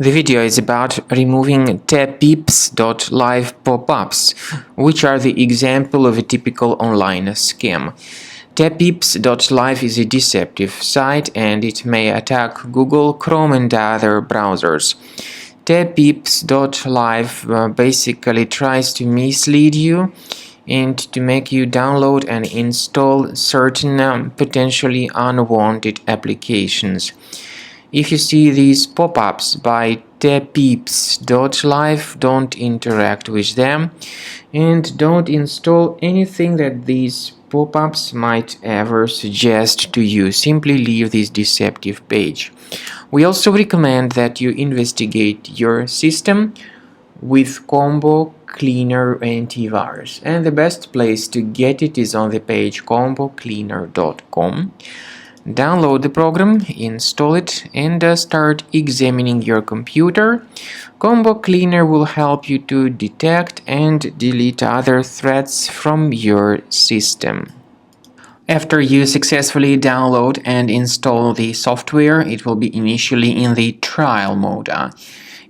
The video is about removing Tapips.live pop-ups, which are the example of a typical online scam. Tapips.live is a deceptive site and it may attack Google, Chrome and other browsers. Tapips.live basically tries to mislead you and to make you download and install certain potentially unwanted applications. If you see these pop-ups by Tapips.live, don't interact with them and don't install anything that these pop-ups might ever suggest to you. Simply leave this deceptive page. We also recommend that you investigate your system with Combo Cleaner antivirus, and the best place to get it is on the page combocleaner.com. Download the program, install it, and start examining your computer. Combo Cleaner will help you to detect and delete other threats from your system. After you successfully download and install the software, it will be initially in the trial mode.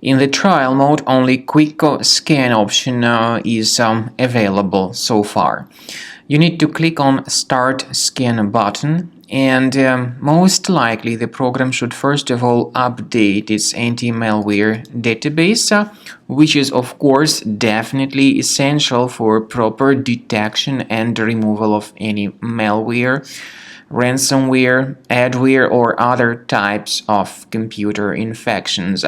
In the trial mode, only quick scan option is available so far. You need to click on Start Scan button, and most likely the program should first of all update its anti-malware database, which is of course definitely essential for proper detection and removal of any malware, ransomware, adware or other types of computer infections.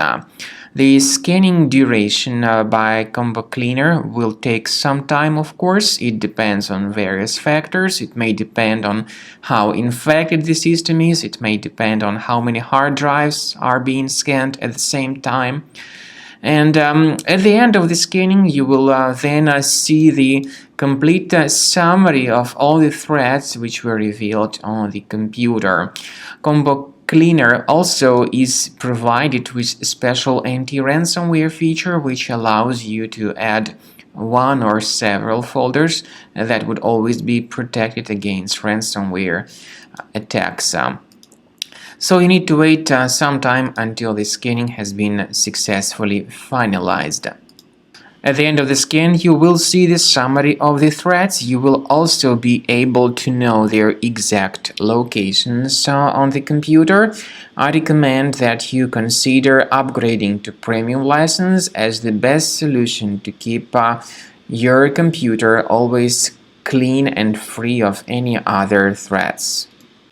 The scanning duration by Combo Cleaner will take some time, of course. It depends on various factors. It may depend on how infected the system is. It may depend on how many hard drives are being scanned at the same time. And at the end of the scanning, you will then see the complete summary of all the threats which were revealed on the computer. Combo Cleaner also is provided with a special anti-ransomware feature which allows you to add one or several folders that would always be protected against ransomware attacks. So you need to wait some time until the scanning has been successfully finalized. At the end of the scan, you will see the summary of the threats. You will also be able to know their exact locations on the computer. I recommend that you consider upgrading to premium license as the best solution to keep your computer always clean and free of any other threats.